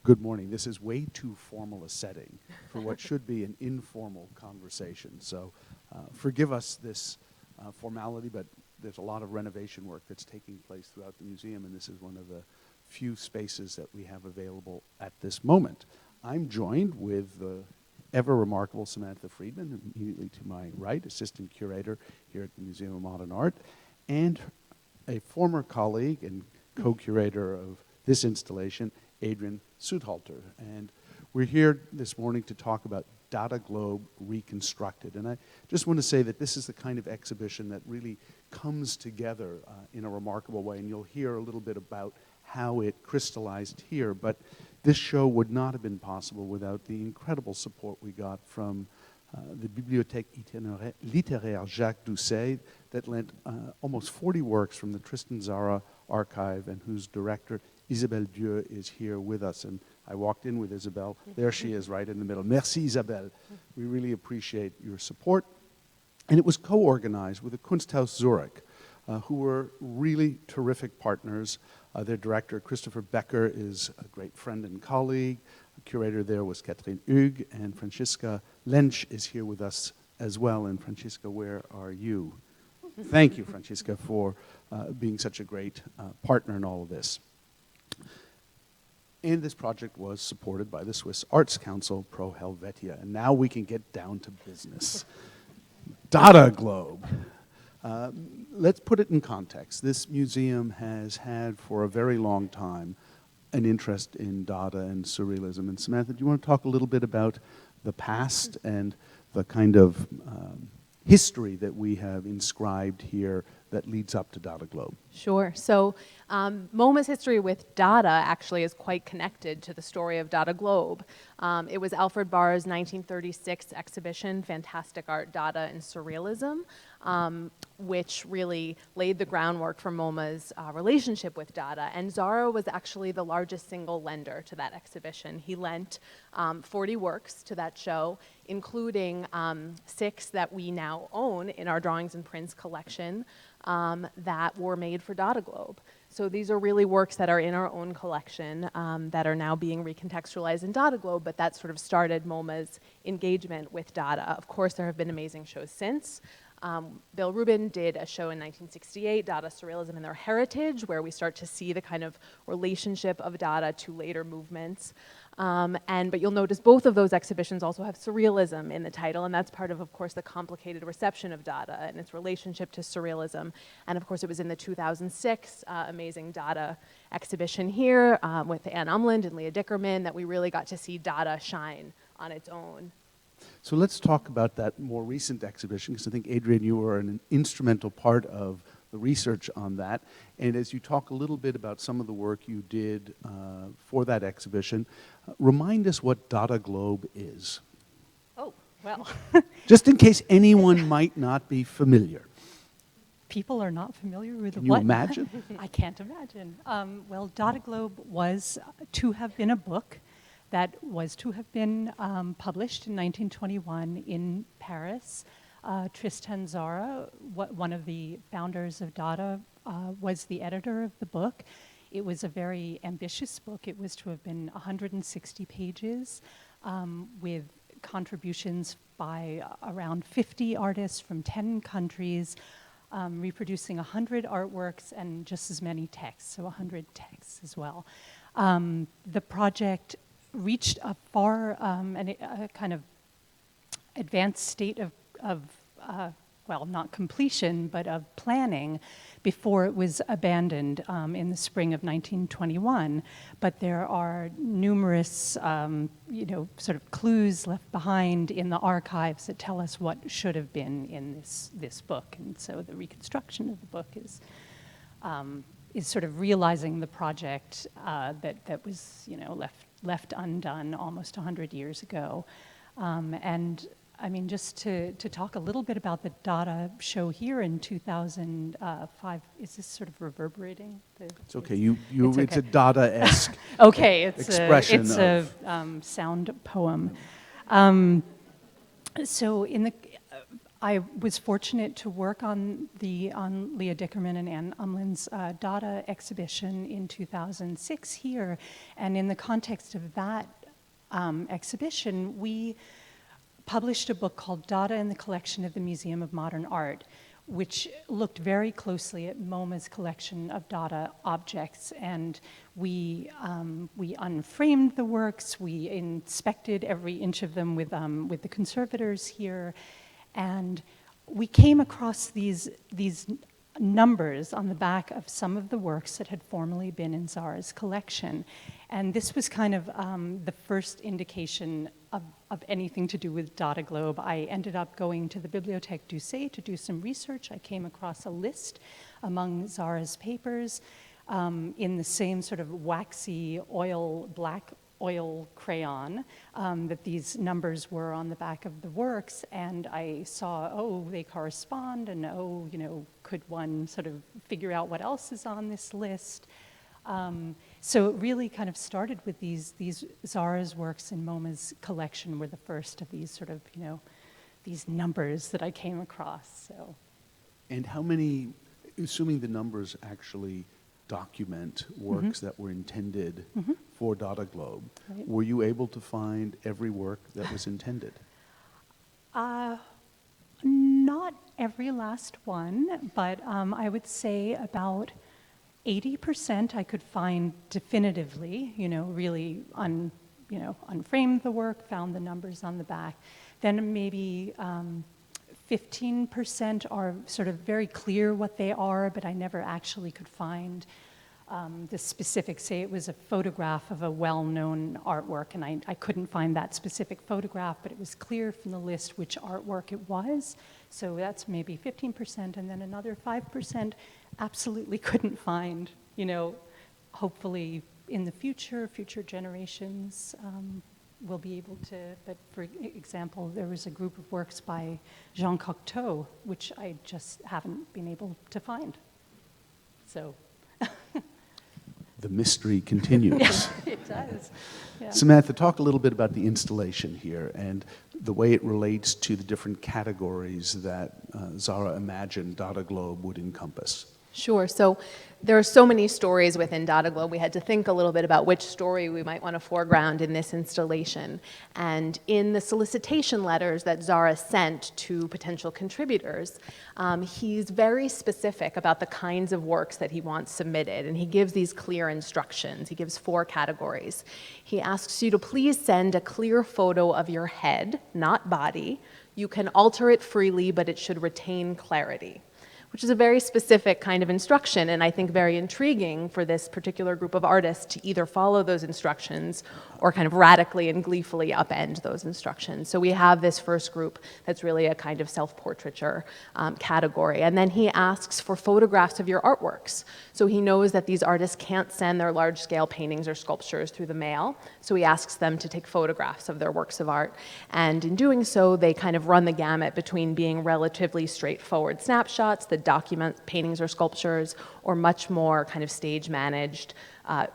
Good morning. This is way too formal a setting for what should be an informal conversation. So forgive us this formality, but there's a lot of renovation work that's taking place throughout the museum, and this is one of the few spaces that we have available at this moment. I'm joined with the ever remarkable Samantha Friedman, immediately to my right, assistant curator here at the Museum of Modern Art, and a former colleague and co-curator of this installation, Adrian Southalter. And we're here this morning to talk about Dadaglobe Reconstructed. And I just want to say that this is the kind of exhibition that really comes together in a remarkable way. And you'll hear a little bit about how it crystallized here. But this show would not have been possible without the incredible support we got from the Bibliothèque Littéraire Jacques Doucet that lent almost 40 works from the Tristan Tzara archive, and whose director, Isabelle Dieu, is here with us. And I walked in with Isabelle. There she is, right in the middle. Merci, Isabelle. We really appreciate your support. And it was co-organized with the Kunsthaus Zurich, who were really terrific partners. Their director, Christopher Becker, is a great friend and colleague. The curator there was Catherine Hugues, and Franziska Lensch is here with us as well. And Franziska, where are you? Thank you, Franziska, for being such a great partner in all of this. And this project was supported by the Swiss Arts Council Pro Helvetia. And now we can get down to business. Dadaglobe. Let's put it in context. This museum has had for a very long time an interest in Dada and Surrealism. And Samantha, do you want to talk a little bit about the past and the kind of history that we have inscribed here that leads up to Dadaglobe? Sure. So MoMA's history with Dada actually is quite connected to the story of Dadaglobe. It was Alfred Barr's 1936 exhibition, Fantastic Art, Dada, and Surrealism, which really laid the groundwork for MoMA's relationship with Dada. And Tzara was actually the largest single lender to that exhibition. He lent 40 works to that show, including 6 that we now own in our drawings and prints collection that were made for Dadaglobe. So these are really works that are in our own collection that are now being recontextualized in Dadaglobe, but that sort of started MoMA's engagement with Dada. Of course, there have been amazing shows since. Bill Rubin did a show in 1968, Dada, Surrealism, and Their Heritage, where we start to see the kind of relationship of Dada to later movements. But you'll notice both of those exhibitions also have Surrealism in the title, and that's part of course, the complicated reception of Dada and its relationship to Surrealism. And of course, it was in the 2006 amazing Dada exhibition here with Anne Umland and Leah Dickerman that we really got to see Dada shine on its own. So let's talk about that more recent exhibition, because I think, Adrian, you were an instrumental part of the research on that. And as you talk a little bit about some of the work you did for that exhibition, remind us what Dadaglobe is. Oh, well. Just in case anyone might not be familiar. People are not familiar with Can what? you imagine? I can't imagine. Well, Dadaglobe was to have been a book that was to have been published in 1921 in Paris. Tristan Tzara, one of the founders of Dada, was the editor of the book. It was a very ambitious book. It was to have been 160 pages with contributions by around 50 artists from 10 countries, reproducing 100 artworks and just as many texts, so 100 texts as well. The project reached a far a kind of advanced state of well, not completion, but of planning before it was abandoned in the spring of 1921. But there are numerous, sort of clues left behind in the archives that tell us what should have been in this book. And so the reconstruction of the book is sort of realizing the project that was, left undone almost 100 years ago. And I mean, just to talk a little bit about the Dada show here in 2005, is this sort of reverberating? It's okay. It's okay. a Dada-esque okay, expression. It's a sound poem. So I was fortunate to work on Leah Dickerman and Ann Umlin's Dada exhibition in 2006 here, and in the context of that exhibition, we published a book called Dada in the Collection of the Museum of Modern Art, which looked very closely at MoMA's collection of Dada objects, and we unframed the works, we inspected every inch of them with the conservators here, and we came across these numbers on the back of some of the works that had formerly been in Zara's collection. And this was kind of the first indication of anything to do with Dadaglobe. I ended up going to the Bibliothèque d'Ussé to do some research. I came across a list among Zara's papers in the same sort of waxy black oil crayon that these numbers were on the back of the works, and I saw, oh, they correspond, and oh, could one sort of figure out what else is on this list? So it really kind of started with these Zara's works in MoMA's collection were the first of these sort of, these numbers that I came across, so. And how many, assuming the numbers actually document works that were intended for Dadaglobe, Right. were you able to find every work that was intended? Not every last one, but I would say about 80% I could find definitively, really unframed the work, found the numbers on the back. Then maybe 15% are sort of very clear what they are, but I never actually could find the specific, say it was a photograph of a well-known artwork, and I couldn't find that specific photograph, but it was clear from the list which artwork it was. So that's maybe 15%, and then another 5% absolutely couldn't find. Hopefully in the future generations will be able to, but for example, there was a group of works by Jean Cocteau, which I just haven't been able to find. So. The mystery continues. It does. Yeah. Samantha, talk a little bit about the installation here and the way it relates to the different categories that Zara imagined Dadaglobe would encompass. Sure. So there are so many stories within Dadaglobe. We had to think a little bit about which story we might want to foreground in this installation. And in the solicitation letters that Zara sent to potential contributors, he's very specific about the kinds of works that he wants submitted. And he gives these clear instructions. He gives 4 categories. He asks you to please send a clear photo of your head, not body. You can alter it freely, but it should retain clarity, which is a very specific kind of instruction, and I think very intriguing for this particular group of artists to either follow those instructions or kind of radically and gleefully upend those instructions. So we have this first group that's really a kind of self-portraiture category. And then he asks for photographs of your artworks. So he knows that these artists can't send their large-scale paintings or sculptures through the mail, so he asks them to take photographs of their works of art. And in doing so, they kind of run the gamut between being relatively straightforward snapshots that document paintings or sculptures, or much more kind of stage-managed,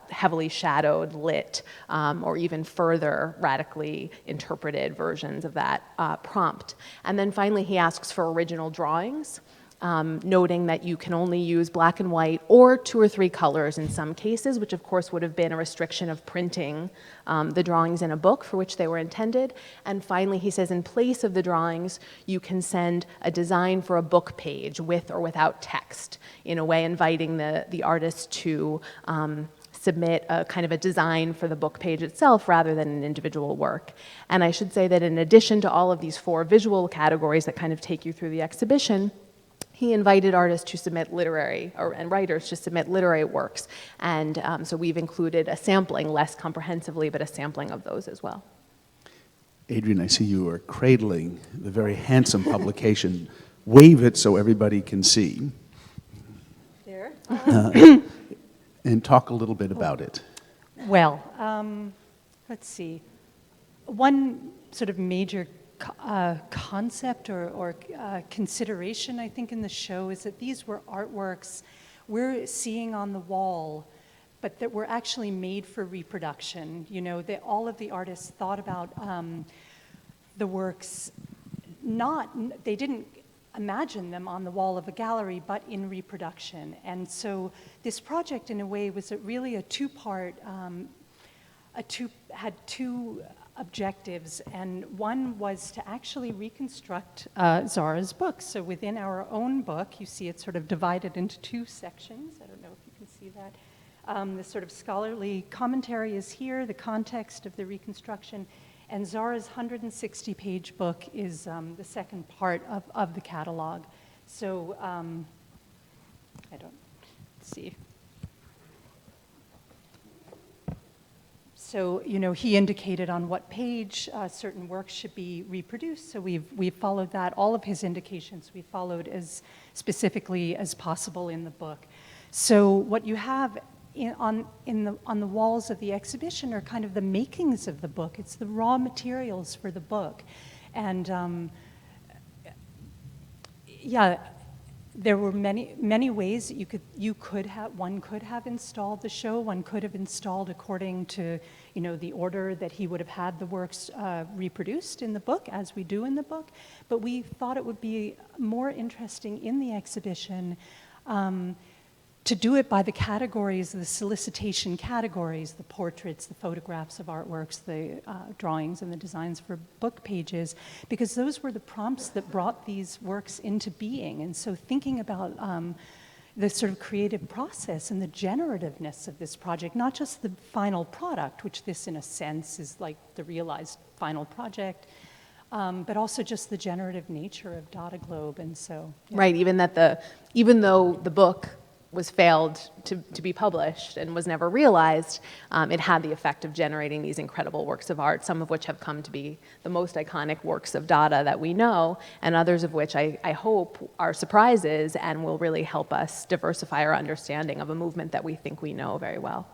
heavily shadowed, lit, or even further radically interpreted versions of that prompt. And then finally, he asks for original drawings, noting that you can only use black and white or 2 or 3 colors in some cases, which of course would have been a restriction of printing the drawings in a book for which they were intended. And finally, he says in place of the drawings, you can send a design for a book page with or without text, in a way inviting the artist to submit a kind of a design for the book page itself rather than an individual work. And I should say that in addition to all of these 4 visual categories that kind of take you through the exhibition, he invited artists to submit and writers to submit literary works. And so we've included a sampling, less comprehensively, but a sampling of those as well. Adrian, I see you are cradling the very handsome publication. Wave it so everybody can see. There. And talk a little bit about it. Well, let's see. One sort of major concept or consideration, I think, in the show is that these were artworks we're seeing on the wall, but that were actually made for reproduction. All of the artists thought about the works, they didn't imagine them on the wall of a gallery, but in reproduction. And so this project, in a way, was really a two-part, had two objectives, and one was to actually reconstruct Zara's book. So within our own book, you see it's sort of divided into two sections. I don't know if you can see that. The sort of scholarly commentary is here, the context of the reconstruction, and Zara's 160-page book is the second part of the catalog. So I don't see. So, you know, he indicated on what page certain works should be reproduced. So we've followed that. All of his indications we followed as specifically as possible in the book. So what you have on the walls of the exhibition are kind of the makings of the book. It's the raw materials for the book. And yeah, there were many ways that one could have installed the show. One could have installed according to, you know, the order that he would have had the works reproduced in the book, as we do in the book. But we thought it would be more interesting in the exhibition to do it by the categories, the solicitation categories, the portraits, the photographs of artworks, the drawings and the designs for book pages, because those were the prompts that brought these works into being. And so thinking about the sort of creative process and the generativeness of this project, not just the final product, which this in a sense is like the realized final project, but also just the generative nature of Dadaglobe. And so, yeah. Right, even though the book was failed to be published and was never realized, it had the effect of generating these incredible works of art, some of which have come to be the most iconic works of Dada that we know, and others of which I hope are surprises and will really help us diversify our understanding of a movement that we think we know very well.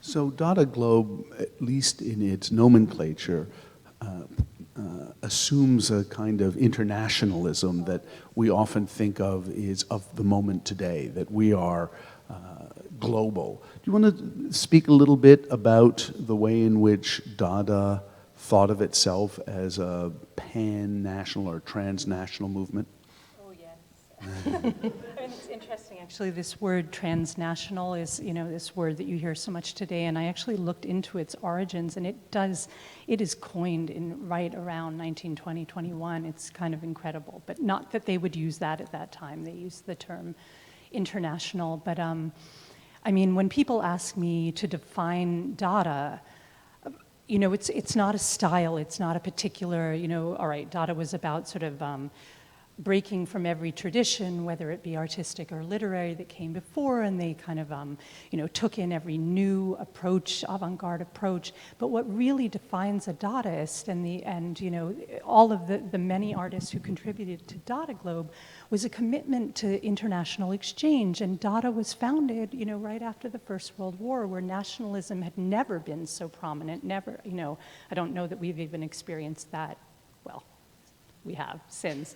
So Dadaglobe, at least in its nomenclature, assumes a kind of internationalism that we often think of is of the moment today, that we are global. Do you want to speak a little bit about the way in which Dada thought of itself as a pan-national or transnational movement? Oh, yes. And it's interesting, actually, this word transnational is, you know, this word that you hear so much today, and I actually looked into its origins, and it is coined in right around 1920, 21. It's kind of incredible, but not that they would use that at that time. They used the term international, but I mean, when people ask me to define Dada, you know, it's not a style, it's not a particular, you know, all right, Dada was about sort of breaking from every tradition, whether it be artistic or literary that came before, and they kind of, you know, took in every new approach, avant-garde approach. But what really defines a Dadaist, and you know, all of the many artists who contributed to Dadaglobe, was a commitment to international exchange. And Dada was founded, you know, right after the First World War, where nationalism had never been so prominent. Never, you know, I don't know that we've even experienced that. Well, we have since.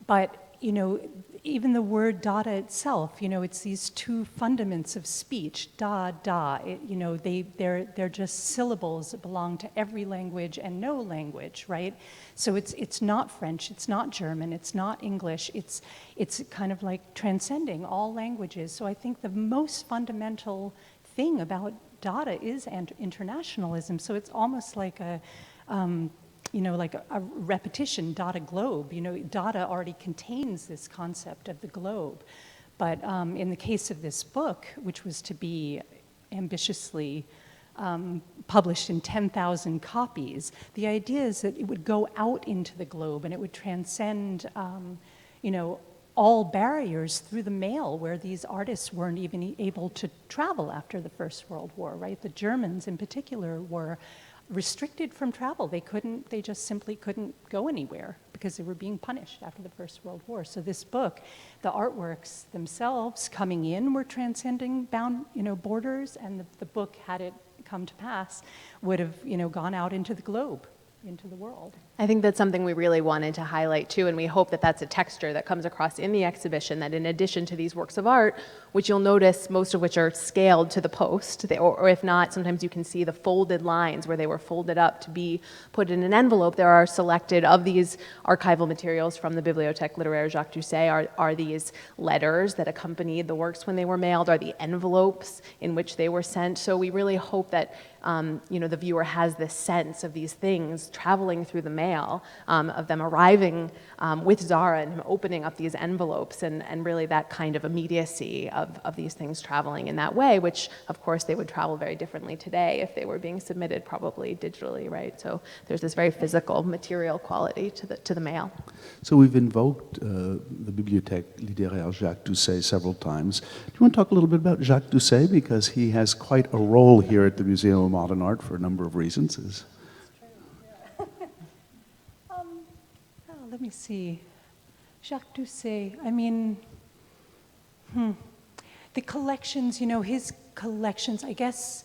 But, you know, even the word Dada itself, you know, it's these two fundaments of speech, da, da, you know, they're just syllables that belong to every language and no language, right? So it's not French, it's not German, it's not English, it's kind of like transcending all languages. So I think the most fundamental thing about Dada is internationalism. So it's almost like you know, like a repetition, Dadaglobe. You know, Dada already contains this concept of the globe. But in the case of this book, which was to be ambitiously published in 10,000 copies, the idea is that it would go out into the globe and it would transcend, you know, all barriers through the mail, where these artists weren't even able to travel after the First World War, right? The Germans in particular were restricted from travel. They just simply couldn't go anywhere because they were being punished after the First World War. So this book, the artworks themselves coming in were transcending borders, and the book, had it come to pass, would have, you know, gone out into the globe. into the world. I think that's something we really wanted to highlight too, and we hope that that's a texture that comes across in the exhibition, that in addition to these works of art, which you'll notice most of which are scaled to the post, or if not, sometimes you can see the folded lines where they were folded up to be put in an envelope. There are selected of these archival materials from the Bibliothèque Littéraire Jacques Doucet are these letters that accompanied the works when they were mailed, are the envelopes in which they were sent. So we really hope that the viewer has this sense of these things traveling through the mail, of them arriving with Zara and him opening up these envelopes, and really that kind of immediacy of these things traveling in that way, which of course they would travel very differently today if they were being submitted probably digitally, right? So there's this very physical, material quality to the mail. So we've invoked the Bibliothèque Littéraire Jacques Doucet several times. Do you want to talk a little bit about Jacques Doucet, because he has quite a role here at the Museum of Modern Art for a number of reasons? Let me see. Jacques Doucet, I mean, the collections, his collections, I guess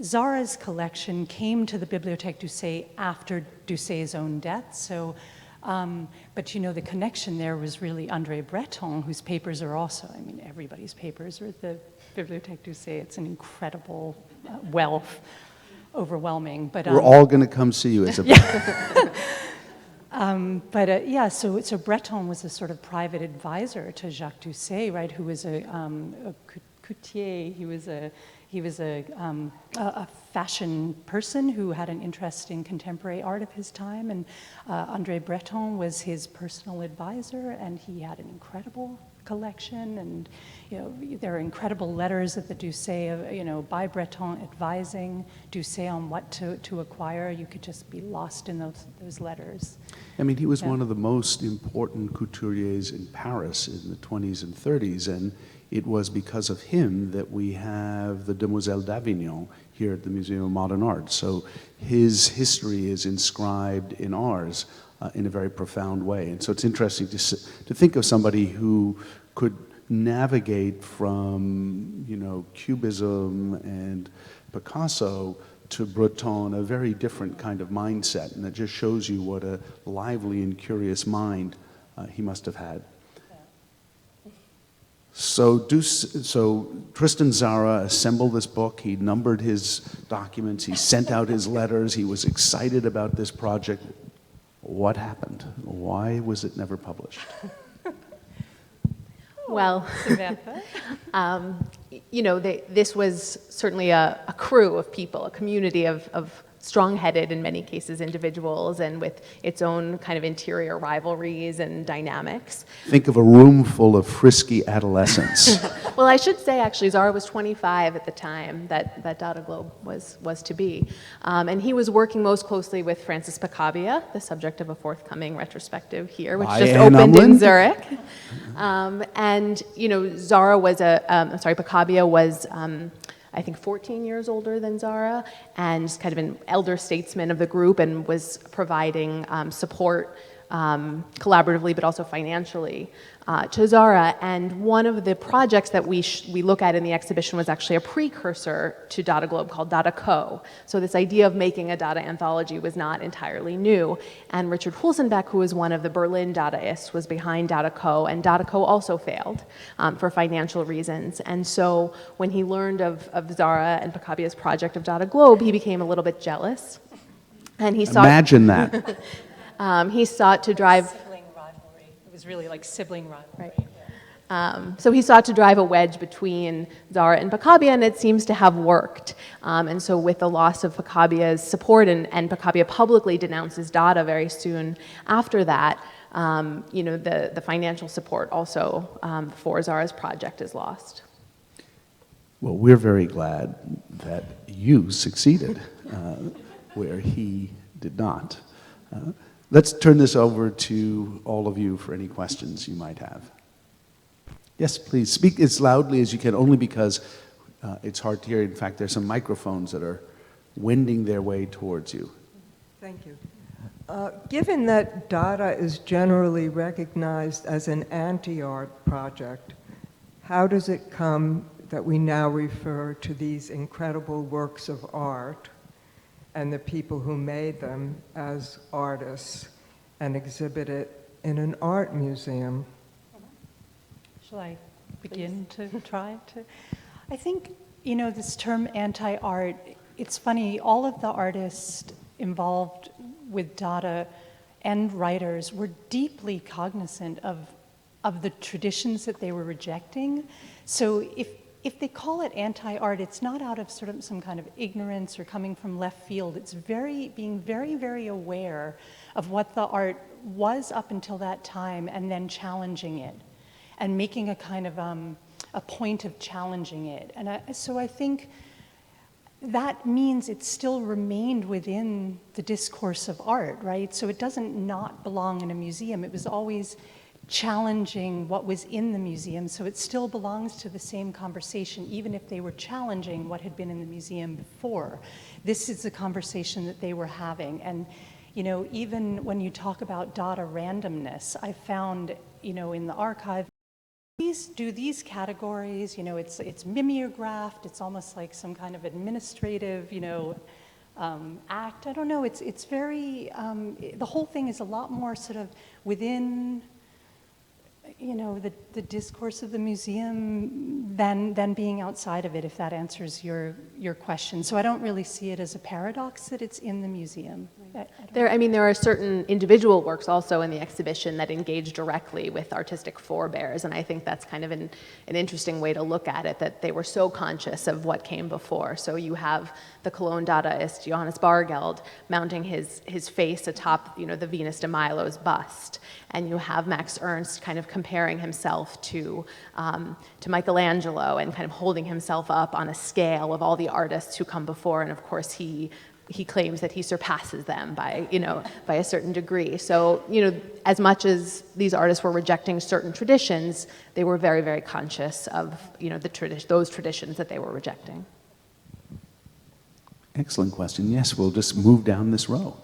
Zara's collection came to the Bibliothèque Doucet after Doucet's own death, so, but the connection there was really André Breton, whose papers are also, everybody's papers are at the Bibliothèque Doucet. It's an incredible wealth, overwhelming. But we're all going to come see you, Isabel. So Breton was a sort of private advisor to Jacques Doucet, right? Who was a couturier. He was a fashion person who had an interest in contemporary art of his time, and André Breton was his personal advisor, and he had an incredible collection, and there are incredible letters at the Doucet, by Breton advising Doucet on what to acquire. You could just be lost in those letters. He was one of the most important couturiers in Paris in the 20s and 30s, and it was because of him that we have the Demoiselle d'Avignon here at the Museum of Modern Art. So his history is inscribed in ours in a very profound way. And so it's interesting to think of somebody who could navigate from, Cubism and Picasso to Breton, a very different kind of mindset. And that just shows you what a lively and curious mind he must have had. So Tristan Tzara assembled this book. He numbered his documents. He sent out his letters. He was excited about this project. What happened? Why was it never published? Well, Samantha? This was certainly a crew of people, a community of strong-headed, in many cases, individuals, and with its own kind of interior rivalries and dynamics. Think of a room full of frisky adolescents. Well, I should say, actually, Zara was 25 at the time that Dadaglobe was to be. And he was working most closely with Francis Picabia, the subject of a forthcoming retrospective here, which just opened in Zurich. Zara was Picabia was, I think, 14 years older than Zara, and kind of an elder statesman of the group, and was providing support collaboratively, but also financially to Zara. And one of the projects that we look at in the exhibition was actually a precursor to Dadaglobe called Dadaco. So this idea of making a Dada anthology was not entirely new. And Richard Hulsenbeck, who was one of the Berlin Dadaists, was behind Dadaco, and Dadaco also failed for financial reasons. And so when he learned of Zara and Picabia's project of Dadaglobe, he became a little bit jealous. And he sought, Imagine that. He sought to drive... Sibling rivalry. It was really like sibling rivalry. Right. So he sought to drive a wedge between Zara and Picabia, and it seems to have worked. And so with the loss of Picabia's support, and Picabia publicly denounces Dada very soon after that, the financial support also for Zara's project is lost. Well, we're very glad that you succeeded where he did not. Let's turn this over to all of you for any questions you might have. Yes, please. Speak as loudly as you can, only because it's hard to hear. In fact, there's some microphones that are wending their way towards you. Thank you. Given that Dada is generally recognized as an anti-art project, how does it come that we now refer to these incredible works of art and the people who made them as artists and exhibit it in an art museum. Shall I begin to try to? I think, you know, this term anti-art, it's funny, all of the artists involved with Dada and writers were deeply cognizant of the traditions that they were rejecting. So if they call it anti-art, it's not out of sort of some kind of ignorance or coming from left field. It's being very, very aware of what the art was up until that time and then challenging it and making a kind of a point of challenging it. And so I think that means it still remained within the discourse of art, right? So it doesn't not belong in a museum. It was always challenging what was in the museum, so it still belongs to the same conversation, even if they were challenging what had been in the museum before. This is the conversation that they were having. And, you know, even when you talk about Dada randomness, I found, you know, in the archive, these categories, you know, it's mimeographed, it's almost like some kind of administrative, you know, act. I don't know, it's very, the whole thing is a lot more sort of within, you know, the discourse of the museum than being outside of it, if that answers your question. So I don't really see it as a paradox that it's in the museum. I mean, there are certain individual works also in the exhibition that engage directly with artistic forebears, and I think that's kind of an interesting way to look at it, that they were so conscious of what came before. So you have the Cologne Dadaist Johannes Bargeld mounting his face atop, you know, the Venus de Milo's bust, and you have Max Ernst kind of comparing himself to Michelangelo and kind of holding himself up on a scale of all the artists who come before, and of course he claims that he surpasses them by a certain degree. So, you know, as much as these artists were rejecting certain traditions, they were very, very conscious of, you know, those traditions that they were rejecting. Excellent question. Yes, we'll just move down this row.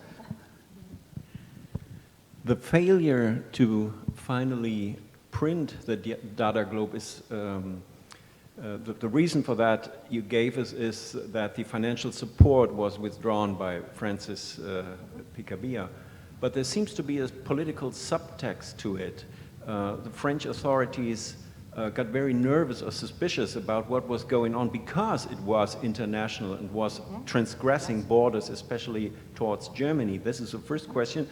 The failure to finally print the Dadaglobe is the reason for that you gave us is that the financial support was withdrawn by Francis Picabia. But there seems to be a political subtext to it. The French authorities got very nervous or suspicious about what was going on because it was international and was transgressing borders, especially towards Germany. This is the first question.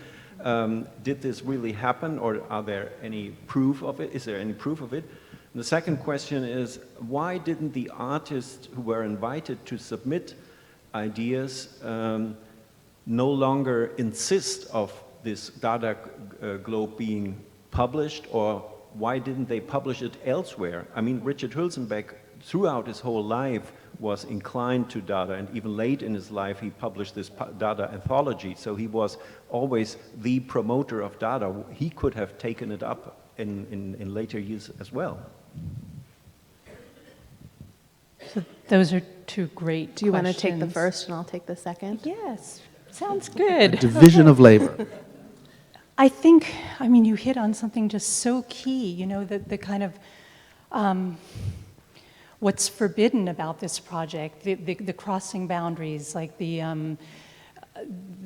Did this really happen, or are there any proof of it? Is there any proof of it? And the second question is, why didn't the artists who were invited to submit ideas no longer insist of this Dadaglobe being published, or why didn't they publish it elsewhere? I mean, Richard Hülsenbeck, throughout his whole life, was inclined to Dada, and even late in his life he published this Dada anthology, so he was always the promoter of Dada. He could have taken it up in later years as well. So those are two great Do you want to questions. take the first and I'll take the second? Yes, sounds good. Division of labor. I think, I mean, you hit on something just so key, you know, the kind of what's forbidden about this project, the crossing boundaries, like the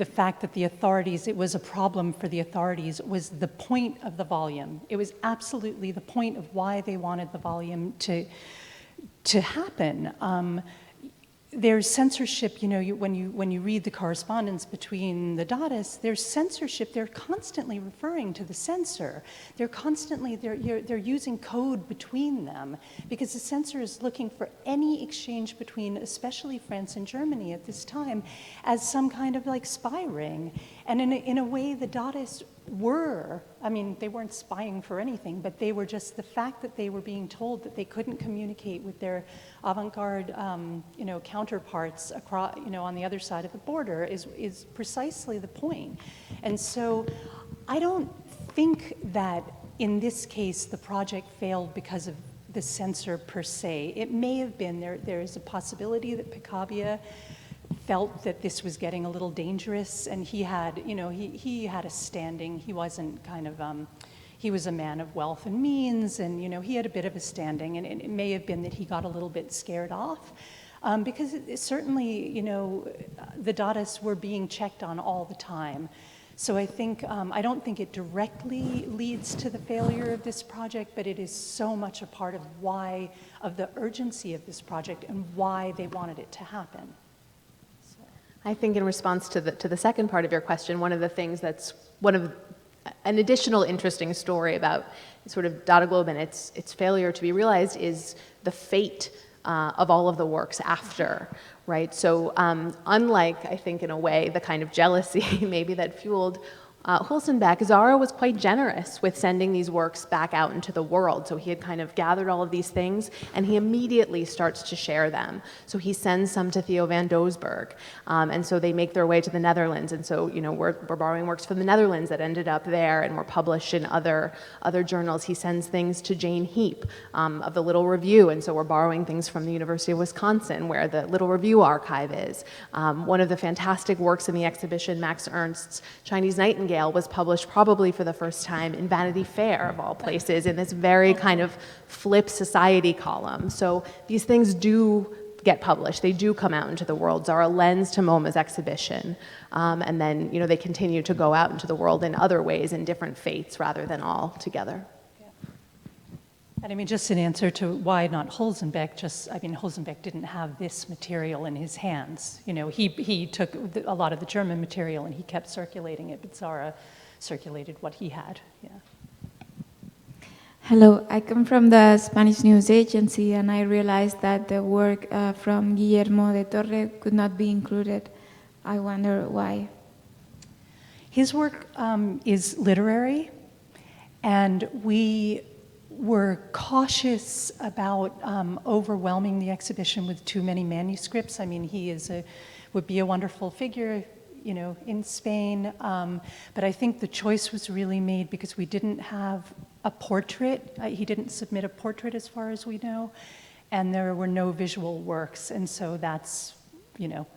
fact that the authorities, it was a problem for the authorities, was the point of the volume. It was absolutely the point of why they wanted the volume to happen. There's censorship, you know, when you read the correspondence between the Dadaists, there's censorship. They're constantly referring to the censor. They're constantly, they're using code between them because the censor is looking for any exchange between, especially France and Germany at this time, as some kind of like spy ring. And in a way, the Dadaists were, I mean, they weren't spying for anything, but they were just, the fact that they were being told that they couldn't communicate with their avant-garde, you know, counterparts across, you know, on the other side of the border is precisely the point. And so I don't think that in this case the project failed because of the censor per se. It may have been, there is a possibility that Picabia felt that this was getting a little dangerous, and he had, you know, he had a standing. He wasn't kind of, he was a man of wealth and means, and, you know, he had a bit of a standing, and it may have been that he got a little bit scared off. Because certainly, you know, the Dadaists were being checked on all the time. So I think, I don't think it directly leads to the failure of this project, but it is so much a part of why, of the urgency of this project and why they wanted it to happen. I think in response to the second part of your question, one of the things that's an additional interesting story about sort of Dadaglobe and its failure to be realized is the fate of all of the works after, right? So unlike, I think in a way, the kind of jealousy maybe that fueled Hulsenbeck, Zara was quite generous with sending these works back out into the world. So he had kind of gathered all of these things, and he immediately starts to share them. So he sends some to Theo van Doesburg, and so they make their way to the Netherlands. And so, you know, we're borrowing works from the Netherlands that ended up there and were published in other journals. He sends things to Jane Heap of the Little Review, and so we're borrowing things from the University of Wisconsin, where the Little Review archive is. One of the fantastic works in the exhibition, Max Ernst's Chinese Nightingale, was published probably for the first time in Vanity Fair, of all places, in this very kind of flip society column. So these things do get published. They do come out into the world. Zara lends to MoMA's exhibition. And then, you know, they continue to go out into the world in other ways, in different fates, rather than all together. And I mean, just in answer to why not Hulsenbeck, Hulsenbeck didn't have this material in his hands. You know, he took a lot of the German material and he kept circulating it, but Zara circulated what he had, yeah. Hello, I come from the Spanish news agency and I realized that the work from Guillermo de Torre could not be included. I wonder why. His work is literary, and we were cautious about overwhelming the exhibition with too many manuscripts. I mean, he would be a wonderful figure, you know, in Spain, but I think the choice was really made because we didn't have a portrait. He didn't submit a portrait as far as we know, and there were no visual works, and so that's, you know,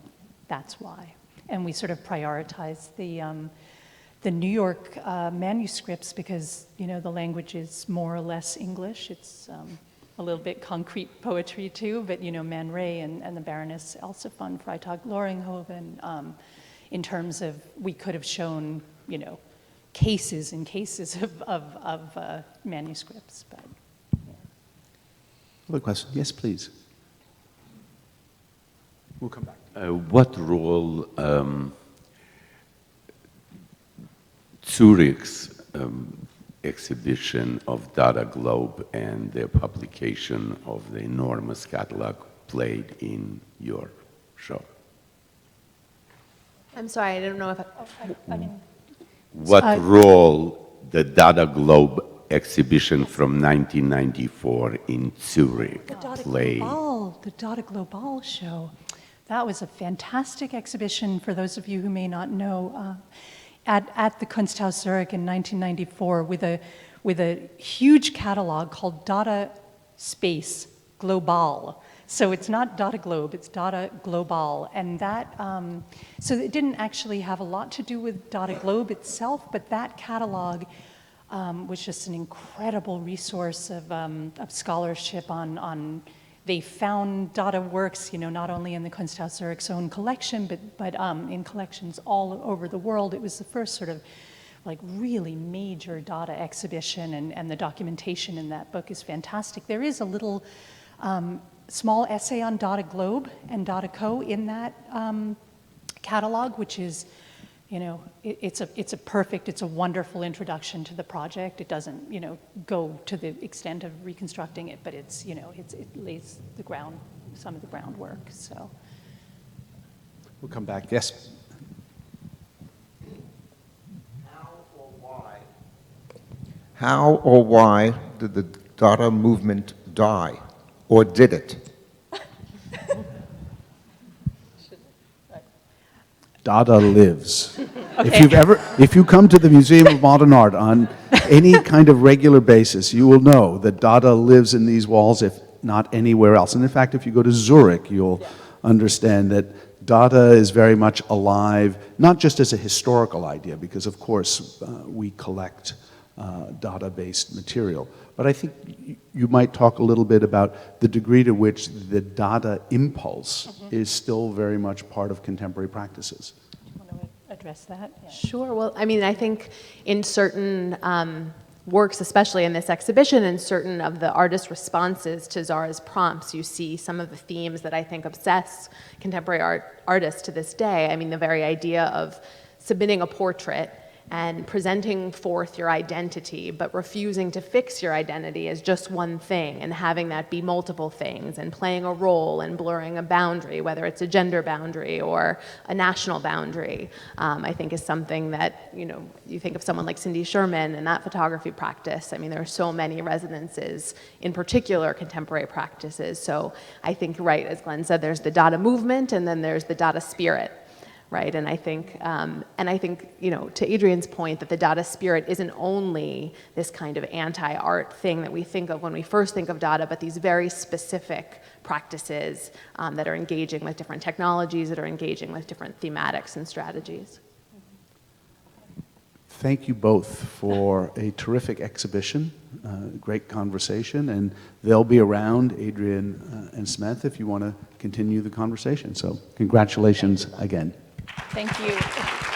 that's why. And we sort of prioritized the New York manuscripts because, you know, the language is more or less English. It's a little bit concrete poetry too, but, you know, Man Ray and the Baroness Elsa von Freytag-Loringhoven, in terms of, we could have shown, you know, cases and cases of manuscripts, but. Yeah. Other question? Yes, please. We'll come back. What role Zurich's exhibition of Dadaglobe and the publication of the enormous catalog played in your show? I'm sorry, I don't know if I mean, What role the Dadaglobe exhibition from 1994 in Zurich played? The Dadaglobe show. That was a fantastic exhibition for those of you who may not know. At the Kunsthaus Zurich in 1994 with a huge catalog called Dataspace Global. So it's not Dadaglobe, it's Data Global. And that, so it didn't actually have a lot to do with Dadaglobe itself, but that catalog was just an incredible resource of scholarship on they found Dada works, you know, not only in the Kunsthaus Zurich's own collection, but in collections all over the world. It was the first sort of like really major Dada exhibition, and the documentation in that book is fantastic. There is a little small essay on Dadaglobe and Dadaco in that catalog, which is, you know, it's a wonderful introduction to the project. It doesn't, you know, go to the extent of reconstructing it, but it's, you know, it lays the ground, some of the groundwork, so. We'll come back. Yes. How or why did the Dada movement die? Or did it? Dada lives. If you come to the Museum of Modern Art on any kind of regular basis, you will know that Dada lives in these walls, if not anywhere else. And in fact, if you go to Zurich, you'll understand that Dada is very much alive, not just as a historical idea, because of course we collect Dada-based material, But I think you might talk a little bit about the degree to which the Dada impulse is still very much part of contemporary practices. Do you want to address that? Yeah. Sure. Well, I mean, I think in certain works, especially in this exhibition, and certain of the artist responses to Zara's prompts, you see some of the themes that I think obsess contemporary artists to this day. I mean, the very idea of submitting a portrait and presenting forth your identity, but refusing to fix your identity as just one thing, and having that be multiple things, and playing a role and blurring a boundary, whether it's a gender boundary or a national boundary, I think is something that, you know, you think of someone like Cindy Sherman and that photography practice. I mean, there are so many resonances, in particular contemporary practices. So I think, right, as Glenn said, there's the Dada movement, and then there's the Dada spirit. Right, and I think, you know, to Adrian's point, that the Dada spirit isn't only this kind of anti-art thing that we think of when we first think of Dada, but these very specific practices that are engaging with different technologies, that are engaging with different thematics and strategies. Thank you both for a terrific exhibition, great conversation, and they'll be around, Adrian and Samantha, if you want to continue the conversation. So congratulations again. Thank you.